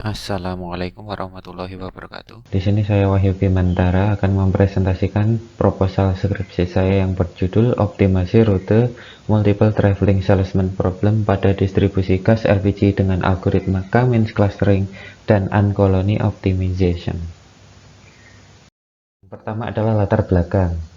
Assalamualaikum warahmatullahi wabarakatuh. Di sini saya Wahyu Bimantara akan mempresentasikan proposal skripsi saya yang berjudul Optimasi Rute Multiple Traveling Salesman Problem pada distribusi gas LPG dengan algoritma K-means clustering dan uncolony optimization. Pertama adalah latar belakang.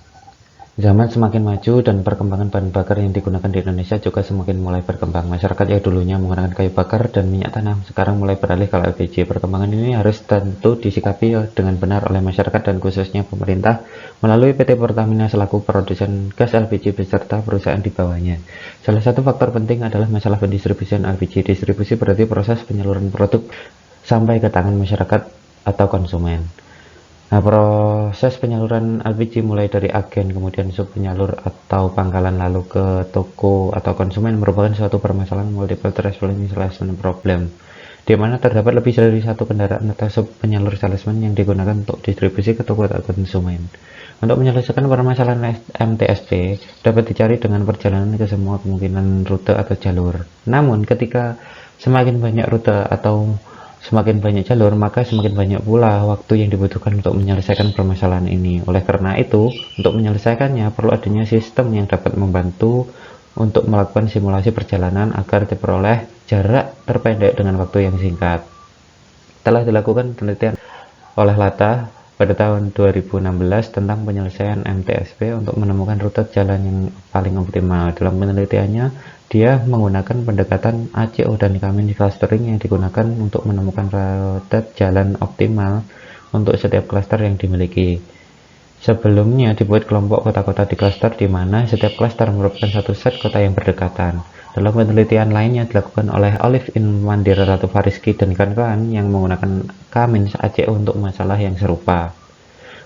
Zaman semakin maju dan perkembangan bahan bakar yang digunakan di Indonesia juga semakin mulai berkembang. Masyarakat yang dulunya menggunakan kayu bakar dan minyak tanah sekarang mulai beralih ke LPG. Perkembangan ini harus tentu disikapi dengan benar oleh masyarakat dan khususnya pemerintah melalui PT Pertamina selaku produsen gas LPG beserta perusahaan di bawahnya. Salah satu faktor penting adalah masalah pendistribusian LPG. Distribusi berarti proses penyaluran produk sampai ke tangan masyarakat atau konsumen. Nah, proses penyaluran LPG mulai dari agen, kemudian sub penyalur atau pangkalan lalu ke toko atau konsumen merupakan suatu permasalahan multiple traveling salesman problem, di mana terdapat lebih dari satu kendaraan atau sub penyalur salesman yang digunakan untuk distribusi ke toko atau konsumen. Untuk menyelesaikan permasalahan MTSP dapat dicari dengan perjalanan ke semua kemungkinan rute atau jalur. Namun, ketika semakin banyak rute atau semakin banyak jalur, maka semakin banyak pula waktu yang dibutuhkan untuk menyelesaikan permasalahan ini. Oleh karena itu, untuk menyelesaikannya perlu adanya sistem yang dapat membantu untuk melakukan simulasi perjalanan agar diperoleh jarak terpendek dengan waktu yang singkat. Telah dilakukan penelitian oleh LATA pada tahun 2016 tentang penyelesaian MTSP untuk menemukan rute jalan yang paling optimal. Dalam penelitiannya, dia menggunakan pendekatan ACO dan K-means clustering yang digunakan untuk menemukan rute jalan optimal untuk setiap klaster yang dimiliki. Sebelumnya dibuat kelompok kota-kota di klaster di mana setiap klaster merupakan satu set kota yang berdekatan. Dalam penelitian lainnya dilakukan oleh Olive Inwandira Ratu Fariski dan kawan-kawan yang menggunakan K-means ACO untuk masalah yang serupa.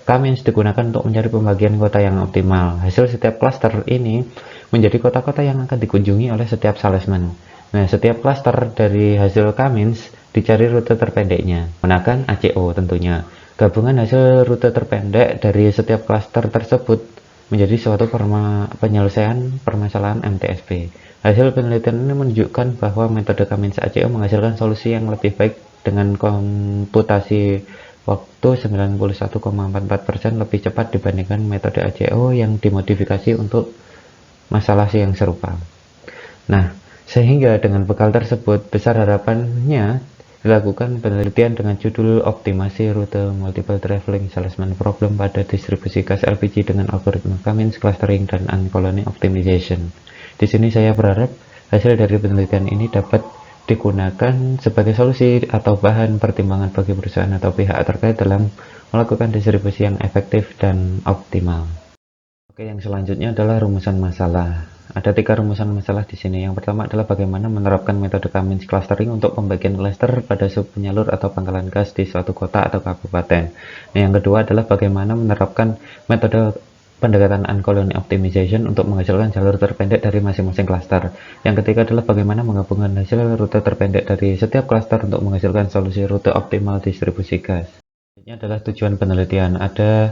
K-means digunakan untuk mencari pembagian kota yang optimal. Hasil setiap klaster ini menjadi kota-kota yang akan dikunjungi oleh setiap salesman. Nah, setiap klaster dari hasil K-means dicari rute terpendeknya, menggunakan ACO tentunya. Gabungan hasil rute terpendek dari setiap klaster tersebut menjadi suatu penyelesaian permasalahan MTSP. Hasil penelitian ini menunjukkan bahwa metode K-means ACO menghasilkan solusi yang lebih baik dengan komputasi waktu 91,44% lebih cepat dibandingkan metode ACO yang dimodifikasi untuk masalah yang serupa. Nah, sehingga dengan bekal tersebut, besar harapannya dilakukan penelitian dengan judul Optimasi Rute Multiple Traveling Salesman Problem pada distribusi gas LPG dengan algoritma K-means clustering dan uncolony optimization. Di sini saya berharap hasil dari penelitian ini dapat digunakan sebagai solusi atau bahan pertimbangan bagi perusahaan atau pihak terkait dalam melakukan distribusi yang efektif dan optimal. Oke, yang selanjutnya adalah rumusan masalah. Ada 3 rumusan masalah di sini. Yang pertama adalah bagaimana menerapkan metode K-means clustering untuk pembagian klaster pada sub penyalur atau pangkalan gas di suatu kota atau kabupaten. Nah, yang kedua adalah bagaimana menerapkan metode pendekatan uncolony optimization untuk menghasilkan jalur terpendek dari masing-masing klaster. Yang ketiga adalah bagaimana menggabungkan hasil rute terpendek dari setiap klaster untuk menghasilkan solusi rute optimal distribusi gas. Ini adalah tujuan penelitian. Ada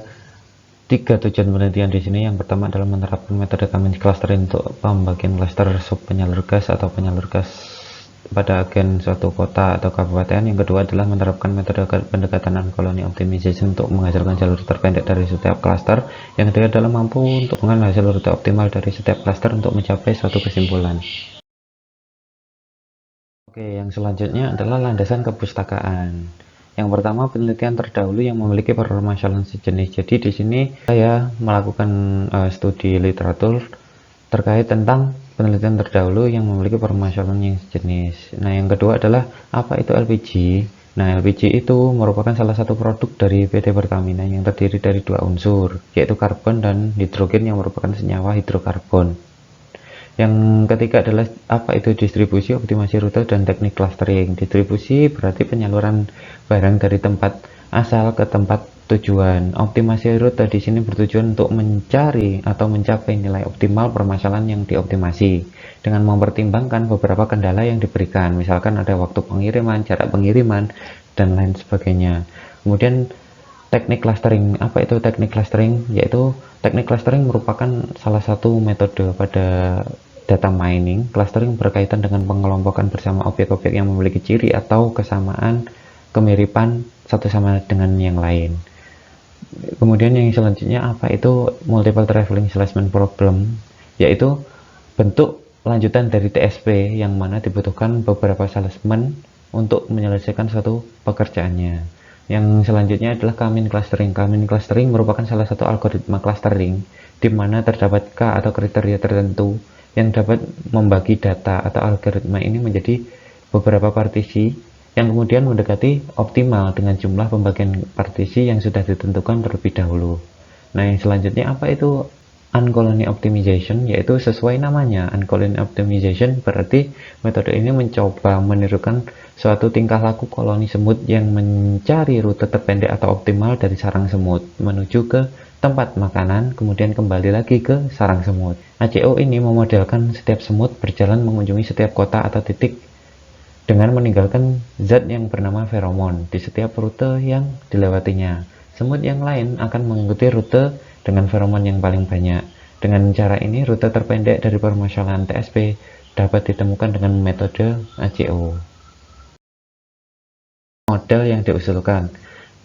3 tujuan penelitian di sini. Yang pertama adalah menerapkan metode K-means clustering untuk pembagian klaster sub penyalur gas atau penyalur gas pada agen suatu kota atau kabupaten. Yang kedua adalah menerapkan metode pendekatan uncolony optimization untuk menghasilkan jalur terpendek dari setiap klaster. Yang ketiga adalah mampu untuk mengambil hasil rute optimal dari setiap klaster untuk mencapai suatu kesimpulan. Oke, yang selanjutnya adalah landasan kepustakaan. Yang pertama, penelitian terdahulu yang memiliki permasalahan sejenis. Jadi di sini saya melakukan studi literatur terkait tentang penelitian terdahulu yang memiliki permasalahan yang sejenis. Nah, yang kedua adalah apa itu LPG? Nah, LPG itu merupakan salah satu produk dari PT Pertamina yang terdiri dari 2 unsur, yaitu karbon dan hidrogen yang merupakan senyawa hidrokarbon. Yang ketiga adalah apa itu distribusi, optimasi rute, dan teknik clustering. Distribusi berarti penyaluran barang dari tempat asal ke tempat tujuan. Optimasi rute di sini bertujuan untuk mencari atau mencapai nilai optimal permasalahan yang dioptimasi dengan mempertimbangkan beberapa kendala yang diberikan. Misalkan ada waktu pengiriman, jarak pengiriman, dan lain sebagainya. Kemudian teknik clustering. Apa itu teknik clustering? Yaitu teknik clustering merupakan salah satu metode pada data mining. Clustering berkaitan dengan pengelompokan bersama objek-objek yang memiliki ciri atau kesamaan kemiripan satu sama dengan yang lain. Kemudian yang selanjutnya apa itu multiple traveling salesman problem, yaitu bentuk lanjutan dari TSP yang mana dibutuhkan beberapa salesman untuk menyelesaikan suatu pekerjaannya. Yang selanjutnya adalah Kamin clustering. Kamin clustering merupakan salah satu algoritma clustering di mana terdapat K atau kriteria tertentu yang dapat membagi data atau algoritma ini menjadi beberapa partisi yang kemudian mendekati optimal dengan jumlah pembagian partisi yang sudah ditentukan terlebih dahulu. Nah, yang selanjutnya apa itu uncolony optimization, yaitu sesuai namanya, uncolony optimization berarti metode ini mencoba menirukan suatu tingkah laku koloni semut yang mencari rute terpendek atau optimal dari sarang semut menuju ke tempat makanan, kemudian kembali lagi ke sarang semut. ACO ini memodelkan setiap semut berjalan mengunjungi setiap kota atau titik dengan meninggalkan zat yang bernama feromon di setiap rute yang dilewatinya. Semut yang lain akan mengikuti rute dengan feromon yang paling banyak. Dengan cara ini, rute terpendek dari permasalahan TSP dapat ditemukan dengan metode ACO. Model yang diusulkan.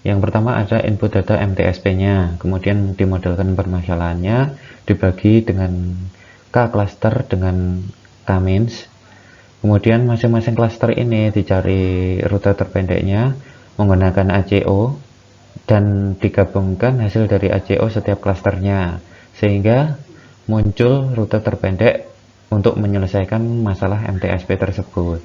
Yang pertama ada input data MTSP-nya, kemudian dimodelkan permasalahannya, dibagi dengan K cluster dengan K-means. Kemudian masing-masing cluster ini dicari rute terpendeknya menggunakan ACO dan digabungkan hasil dari ACO setiap clusternya sehingga muncul rute terpendek untuk menyelesaikan masalah MTSP tersebut.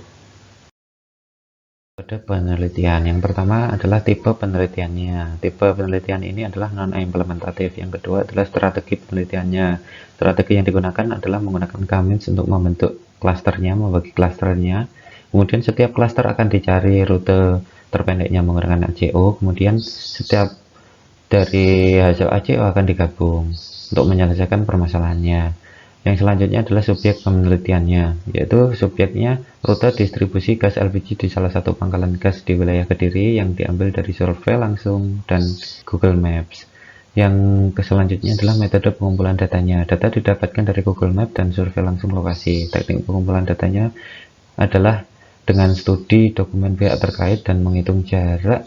Metode penelitian yang pertama adalah tipe penelitiannya. Tipe penelitian ini adalah non-implementatif. Yang kedua adalah strategi penelitiannya. Strategi yang digunakan adalah menggunakan K-means untuk membentuk klasternya, membagi klasternya. Kemudian setiap klaster akan dicari rute terpendeknya menggunakan ACO. Kemudian setiap dari hasil ACO akan digabung untuk menyelesaikan permasalahannya. Yang selanjutnya adalah subjek penelitiannya, yaitu subjeknya rute distribusi gas LPG di salah satu pangkalan gas di wilayah Kediri yang diambil dari survei langsung dan Google Maps. Yang selanjutnya adalah metode pengumpulan datanya. Data didapatkan dari Google Maps dan survei langsung lokasi. Teknik pengumpulan datanya adalah dengan studi dokumen pihak terkait dan menghitung jarak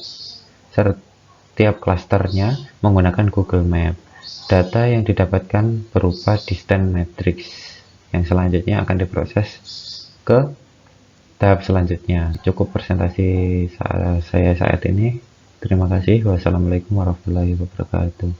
setiap klasternya menggunakan Google Maps. Data yang didapatkan berupa distance matrix yang selanjutnya akan diproses ke tahap selanjutnya. Cukup presentasi saya saat ini. Terima kasih. Wassalamualaikum warahmatullahi wabarakatuh.